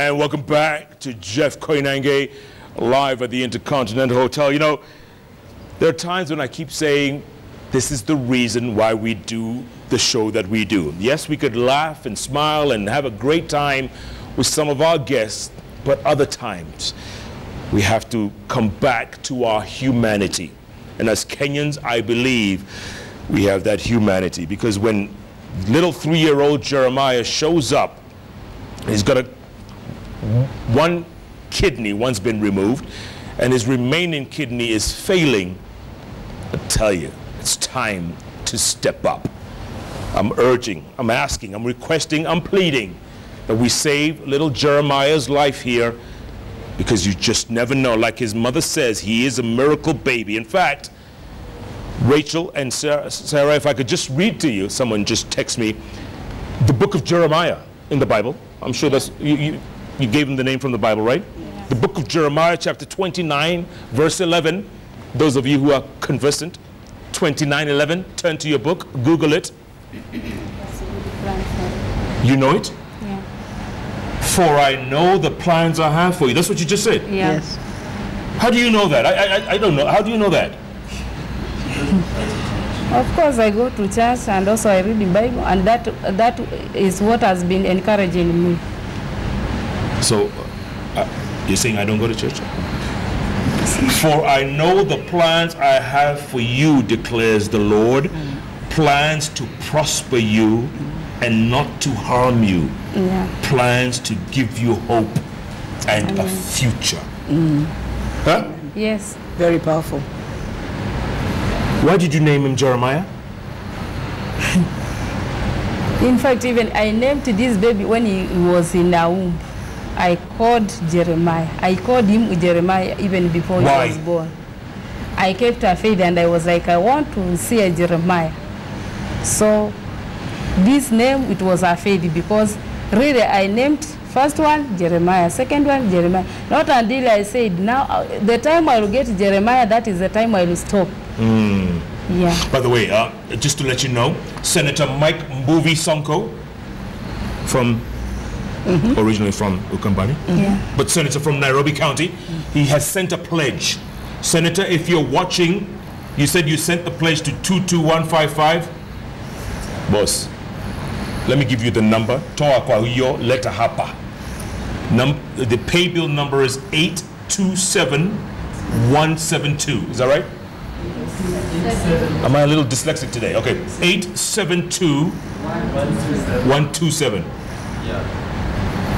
And welcome back to Jeff Koinange, live at the Intercontinental Hotel. You know, there are times when I keep saying, this is the reason why we do the show that we do. Yes, we could laugh and smile and have a great time with some of our guests, but other times we have to come back to our humanity. And as Kenyans, I believe we have that humanity, because when little 3-year-old Jeremiah shows up, he's got one kidney once been removed, and his remaining kidney is failing. I tell you, it's time to step up. I'm urging, I'm asking, I'm requesting, I'm pleading that we save little Jeremiah's life here, because you just never know. Like his mother says, he is a miracle baby. In fact, Rachel and Sarah, if I could just read to you, someone just text me, the book of Jeremiah in the Bible. I'm sure that's, you gave him the name from the Bible, right? Yeah. The book of Jeremiah, chapter 29, verse 11. Those of you who are conversant, 29:11, turn to your book, Google it. You know it? Yeah. For I know the plans I have for you. That's what you just said? Yeah. Yes. How do you know that? I don't know. How do you know that? Of course, I go to church and also I read the Bible, and that is what has been encouraging me. So, you're saying I don't go to church? For I know the plans I have for you, declares the Lord, plans to prosper you and not to harm you, plans to give you hope and a future. Huh? Yes. Very powerful. Why did you name him Jeremiah? In fact, even I named this baby when he was in our womb. I called Jeremiah. I called him Jeremiah even before he was born. I kept a faith and I was like, I want to see a Jeremiah. So this name, it was a faith, because really I named first one Jeremiah, second one Jeremiah. Not until I said, now the time I will get Jeremiah, that is the time I will stop. Yeah. By the way, just to let you know, Senator Mike Mbuvi Sonko, from originally from Ukambani, but senator from Nairobi County, he has sent a pledge. Senator, if you're watching, you said you sent the pledge to 22155. Boss, let me give you the number. Toa kwa hiyo leta hapa. The pay bill number is 827172. Is that right? Am I a little dyslexic today? Okay, 872127.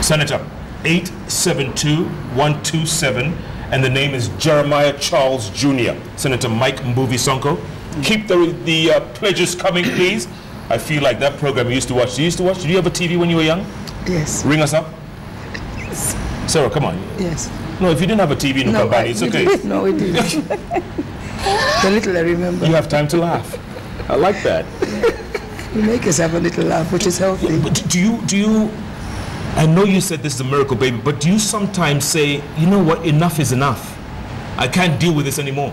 Senator, 872127, and the name is Jeremiah Charles Jr. Senator Mike Mbuvi Sonko. Keep the pledges coming, please. I feel like that program you used to watch. Did you have a TV when you were young? Yes. Ring us up. Sarah, come on. Yes. No, if you didn't have a TV in Ukambani, it's okay. No, we didn't. The little I remember. You have time to laugh. I like that. You make us have a little laugh, which is healthy. But do you, I know you said this is a miracle baby, but do you sometimes say, you know what, enough is enough. I can't deal with this anymore?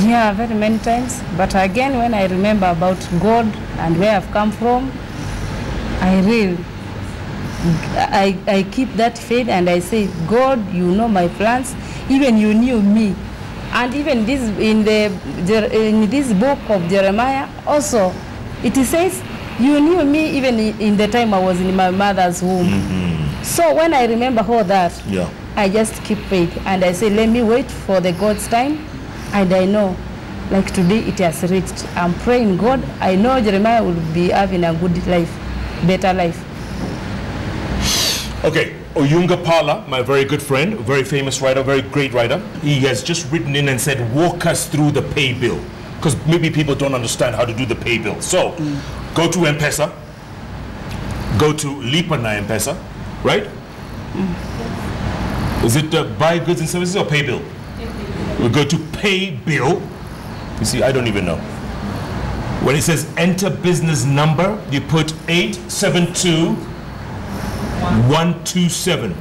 Yeah, very many times. But again, when I remember about God and where I've come from, I keep that faith and I say, God, you know my plans, even you knew me. And even this in this book of Jeremiah also, it says, you knew me even in the time I was in my mother's womb. So when I remember all that, I just keep faith and I say, let me wait for the God's time. And I know, like today it has reached. I'm praying God, I know Jeremiah will be having a good life, better life. Okay, Oyunga Pala, my very good friend, very famous writer, very great writer, he has just written in and said, walk us through the pay bill. Because maybe people don't understand how to do the pay bill. So, go to M-Pesa, go to Lipa na M-Pesa, right? Is it buy goods and services or pay bill? We go to pay bill. You see, I don't even know. When it says enter business number, you put 872127.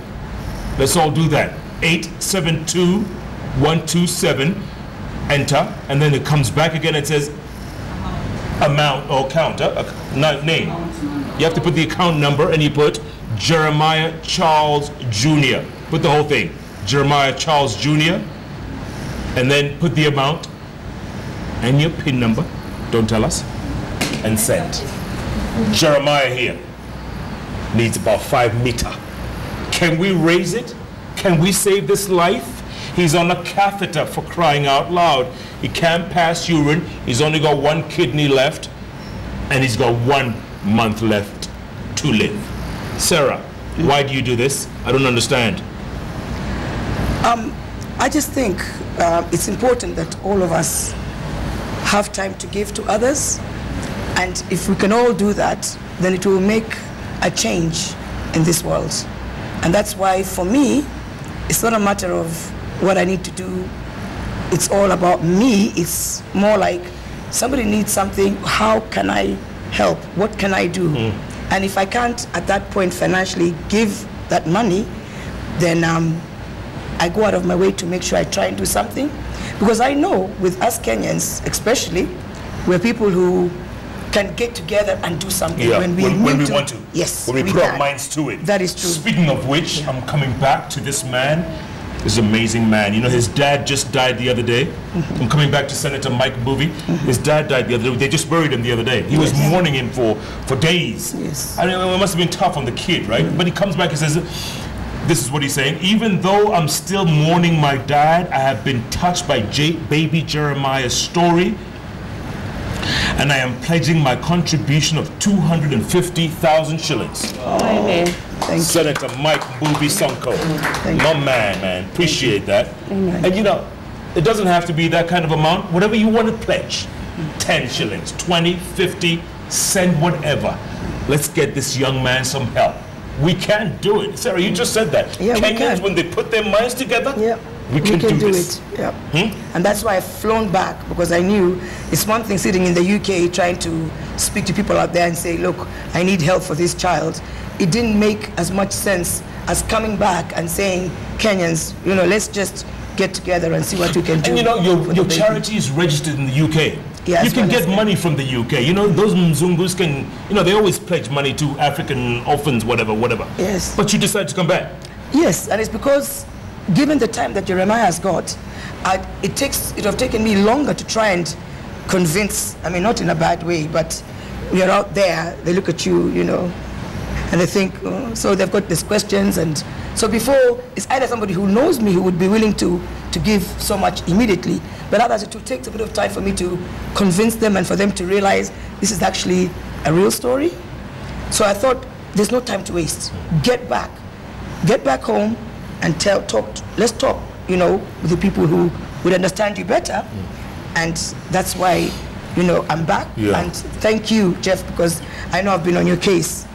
Let's all do that. 872127. Enter, and then it comes back again and says amount or count, name. You have to put the account number and you put Jeremiah Charles Jr. Put the whole thing. Jeremiah Charles Jr. And then put the amount and your PIN number. Don't tell us. And send. Jeremiah here needs about 5 meters. Can we raise it? Can we save this life? He's on a catheter, for crying out loud. He can't pass urine. He's only got 1 kidney left, and he's got 1 month left to live. Sarah, why do you do this? I don't understand. I just think it's important that all of us have time to give to others, and if we can all do that, then it will make a change in this world. And that's why, for me, it's not a matter of what I need to do. It's all about me. It's more like somebody needs something. How can I help? What can I do? And if I can't, at that point, financially give that money, then I go out of my way to make sure I try and do something. Because I know with us Kenyans, especially, we're people who can get together and do something when we want to. Yes, when we put our minds to it. That is true. Speaking of which, I'm coming back to this man, this amazing man. You know, his dad just died the other day. I'm coming back to Senator Mike Mbuvi. His dad died the other day. They just buried him the other day. He was mourning him for days. Yes. I mean, it must have been tough on the kid, right? But he comes back and says, this is what he's saying: even though I'm still mourning my dad, I have been touched by baby Jeremiah's story, and I am pledging my contribution of 250,000 shillings. Amen. Thank you. Senator Mike Mbuvi Sonko. My man, appreciate that. Amen. And you know, it doesn't have to be that kind of amount. Whatever you want to pledge, 10 shillings, 20, 50, send whatever. Let's get this young man some help. We can do it. Sarah, you just said that. Yeah, Kenyans, when they put their minds together, we can do this. It. Yeah. And that's why I've flown back, because I knew it's one thing sitting in the UK trying to speak to people out there and say, look, I need help for this child. It didn't make as much sense as coming back and saying, Kenyans, you know, let's just get together and see what we can do. And you know, your charity is registered in the UK. Yeah, you can get money from the UK. You know, those Mzungus can, you know, they always pledge money to African orphans, whatever. Yes. But you decided to come back. Yes, and it's because, given the time that Jeremiah has got, it would have taken me longer to try and convince, I mean, not in a bad way, but you're out there, they look at you, you know, and they think, oh, so they've got these questions. And so before, it's either somebody who knows me who would be willing to give so much immediately, but others, it will take a bit of time for me to convince them and for them to realize this is actually a real story. So I thought, there's no time to waste. Get back home and let's talk, you know, with the people who would understand you better. And that's why, you know, I'm back. And thank you, Jeff, because I know I've been on your case.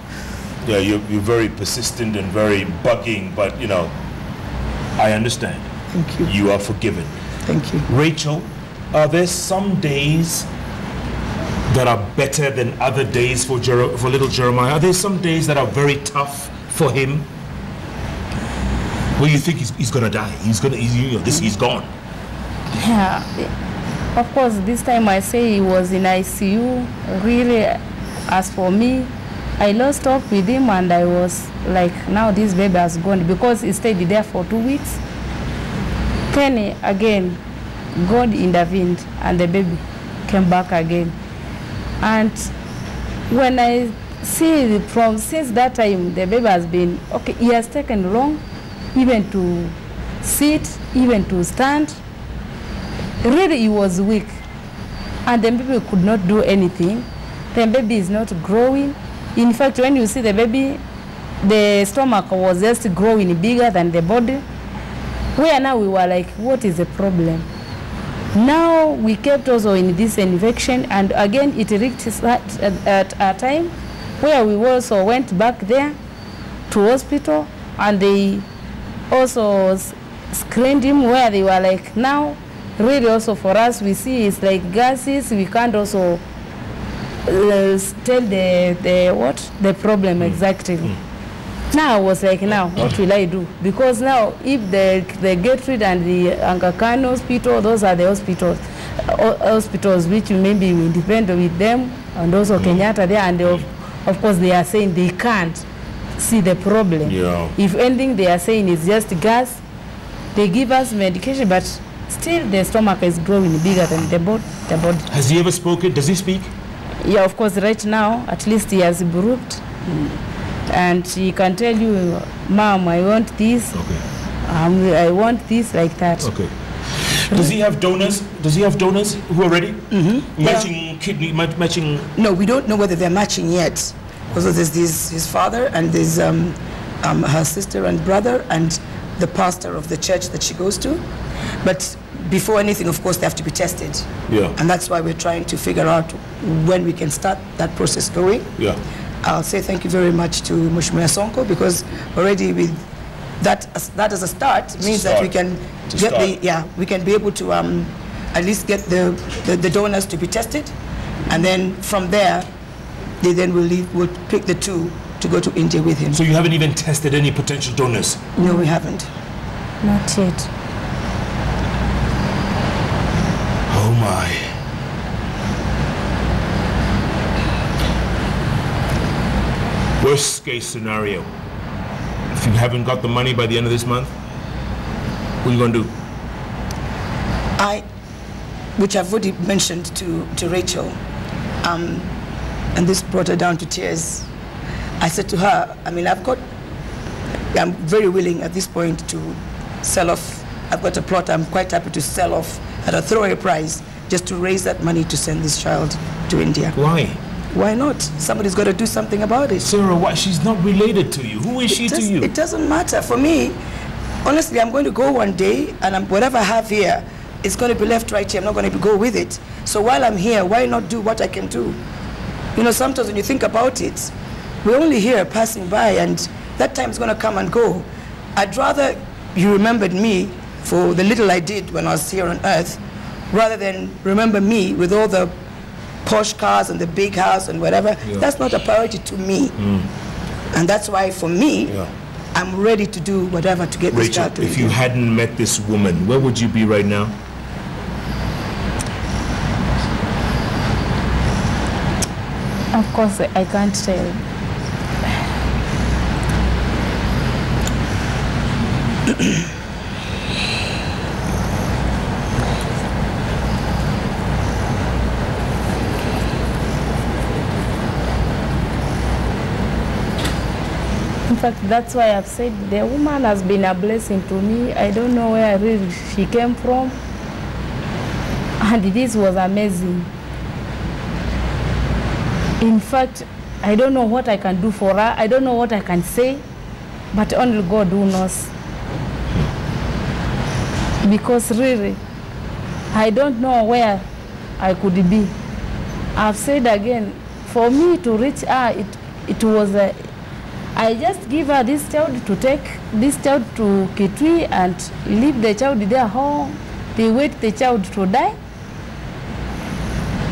Yeah, you're very persistent and very bugging, but, you know, I understand. Thank you. You are forgiven. Thank you. Rachel, are there some days that are better than other days for little Jeremiah? Are there some days that are very tough for him? Where you think he's gonna die? He's gone. Yeah, of course, this time I say he was in ICU. Really, as for me, I lost hope with him, and I was like, now this baby has gone, because he stayed there for 2 weeks. Then again, God intervened, and the baby came back again. And when I see since that time, the baby has been, okay, he has taken long, even to sit, even to stand. Really, he was weak. And the baby could not do anything. The baby is not growing. In fact, when you see the baby, the stomach was just growing bigger than the body. Where now we were like, what is the problem? Now we kept also in this infection, and again it reached at a time where we also went back there to hospital, and they also screened him, where they were like, now really also for us we see it's like gases. We can't also tell the problem exactly. Now I was like, now what will I do? Because now if the Gertrude and the Aga Khan hospital, those are the hospitals which maybe we depend with them, and also Kenyatta there, and of course they are saying they can't see the problem. Yeah. If anything they are saying is just gas, they give us medication, but still the stomach is growing bigger than the body. Has he ever spoken? Does he speak? Yeah, of course, right now, at least he has improved. And he can tell you, Mom, I want this. Okay. I want this, like that. Okay. Does he have donors? Does he have donors who are ready? Mm-hmm. Matching kidney, matching... No, we don't know whether they're matching yet. Also, there's his father, and there's her sister and brother, and the pastor of the church that she goes to. But before anything, of course, they have to be tested. Yeah. And that's why we're trying to figure out when we can start that process going. Yeah. I'll say thank you very much to Mheshimiwa Sonko, because already with that as a start means that we can we can be able to at least get the donors to be tested, and then from there they then will pick the two to go to India with him. So you haven't even tested any potential donors? No, we haven't. Not yet. Oh my. Worst case scenario, if you haven't got the money by the end of this month, what are you going to do? Which I've already mentioned to Rachel, and this brought her down to tears. I said to her, I mean, I'm very willing at this point to sell off. I've got a plot I'm quite happy to sell off at a throwaway price just to raise that money to send this child to India. Why? Why not? Somebody's got to do something about it. Sarah, why? She's not related to you. Who is she to you? It doesn't matter. For me, honestly, I'm going to go one day, and whatever I have here, it's going to be left right here. I'm not going to go with it. So while I'm here, why not do what I can do? You know, sometimes when you think about it, we're only here passing by, and that time is going to come and go. I'd rather you remembered me for the little I did when I was here on earth, rather than remember me with all the posh cars and the big house and whatever. Yeah. That's not a priority to me. And that's why for me, I'm ready to do whatever to get this child to Rachel, if you hadn't met this woman, where would you be right now? Of course, I can't tell. In fact, that's why I've said the woman has been a blessing to me. I don't know where really she came from. And this was amazing. In fact, I don't know what I can do for her. I don't know what I can say, but only God who knows. Because really, I don't know where I could be. I've said again, for me to reach her, it was I just give her this child to take this child to Kitui and leave the child there home. They wait the child to die,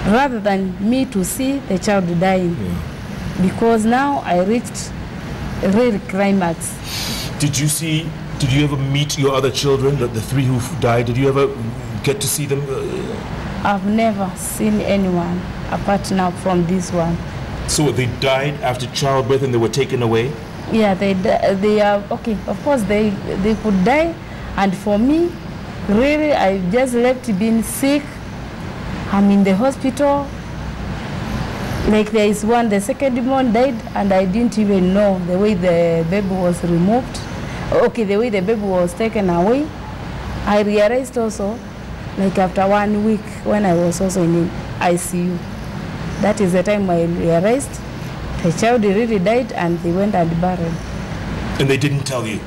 rather than me to see the child dying. Because now I reached a real climax. Did you ever meet your other children, the three who died? Did you ever get to see them? I've never seen anyone apart now from this one. So they died after childbirth and they were taken away? Yeah, they are, okay, of course they could die. And for me, really, I just left being sick. I'm in the hospital. Like there is one, the second one died, and I didn't even know the way the baby was removed. Okay, the way the baby was taken away. I realized also, like after 1 week, when I was also in ICU. That is the time I realized the child really died, and they went and buried. And they didn't tell you?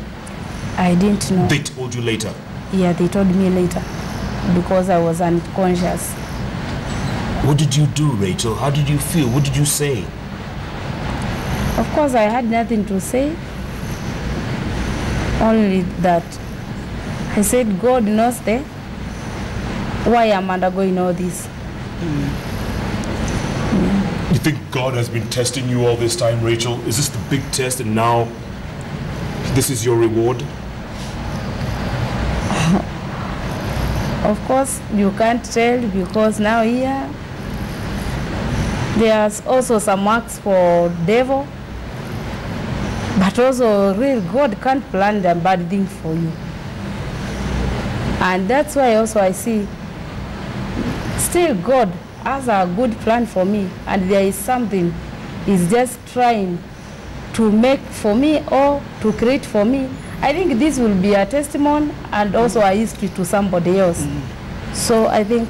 I didn't know. They told you later? Yeah, they told me later, because I was unconscious. What did you do, Rachel? How did you feel? What did you say? Of course, I had nothing to say. Only that I said, God knows why I'm undergoing all this. You think God has been testing you all this time, Rachel? Is this the big test, and now this is your reward? Of course, you can't tell, because now here, there's also some marks for devil. But also, real God can't plan the bad thing for you. And that's why also I see, still God has a good plan for me, and there is something He's just trying to make for me or to create for me. I think this will be a testimony and also a history to somebody else. So I think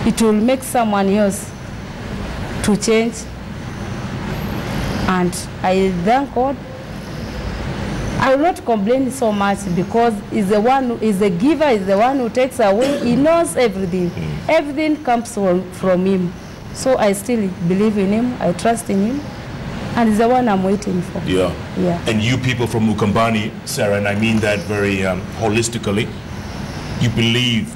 it will make someone else to change. And I thank God. I will not complain so much because He's the one who is the giver, is the one who takes away. He knows everything. Everything comes from Him. So I still believe in Him. I trust in Him. And it's the one I'm waiting for. Yeah. Yeah. And you people from Ukambani, Sarah, and I mean that very holistically, you believe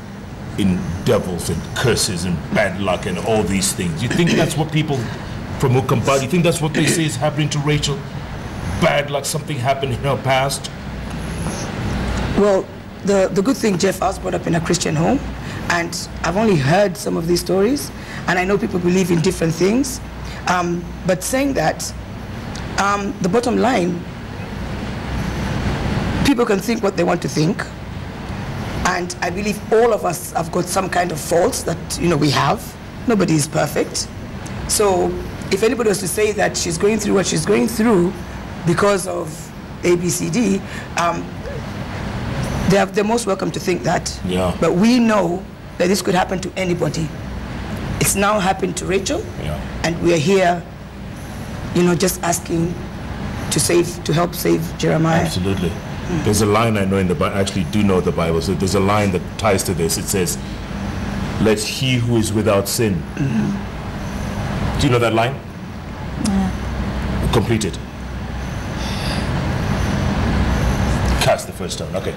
in devils and curses and bad luck and all these things. You think that's what people from Ukambani, you think that's what they say is happening to Rachel? Bad luck, something happened in her past? Well, the good thing, Jeff, I was brought up in a Christian home, and I've only heard some of these stories, and I know people believe in different things. But saying that, the bottom line, people can think what they want to think, and I believe all of us have got some kind of faults that, you know, we have. Nobody is perfect. So if anybody was to say that she's going through what she's going through because of ABCD, they're most welcome to think that. Yeah. But we know that this could happen to anybody. It's now happened to Rachel, and we are here, you know, just asking to help save Jeremiah. Absolutely. There's a line I know in the Bible, I actually do know the Bible, so there's a line that ties to this. It says, let he who is without sin. Do you know that line? Yeah. Complete it. Cast the first stone. Okay.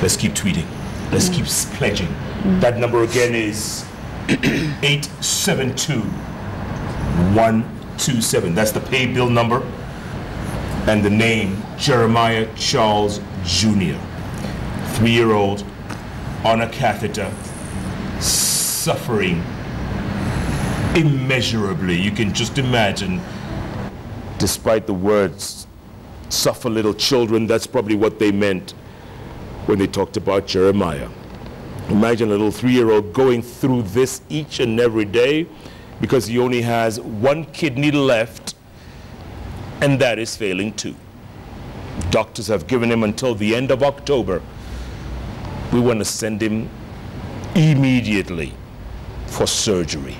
Let's keep tweeting. Let's keep pledging. That number again is 872-127. That's the pay bill number. And the name, Jeremiah Charles Jr. 3-year-old on a catheter, suffering immeasurably. You can just imagine. Despite the words, suffer little children, that's probably what they meant when they talked about Jeremiah. Imagine a little 3-year-old going through this each and every day because he only has one kidney left, and that is failing too. Doctors have given him until the end of October. We want to send him immediately for surgery.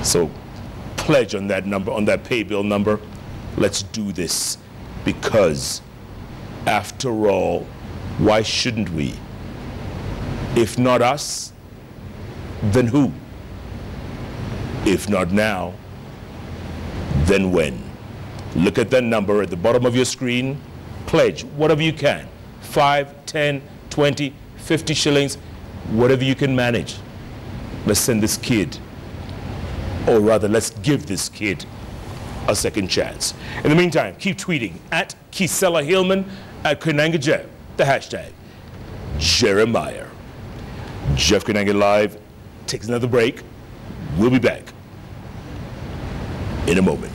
So pledge on that number, on that pay bill number. Let's do this, because after all, why shouldn't we? If not us, then who? If not now, then when? Look at that number at the bottom of your screen. Pledge whatever you can. 5, 10, 20, 50 shillings, whatever you can manage. Let's send this kid, or rather, let's give this kid a second chance. In the meantime, keep tweeting at Kisela Hillman, at Koinange Jeff, the hashtag Jeremiah. Jeff Koinange Live takes another break. We'll be back in a moment.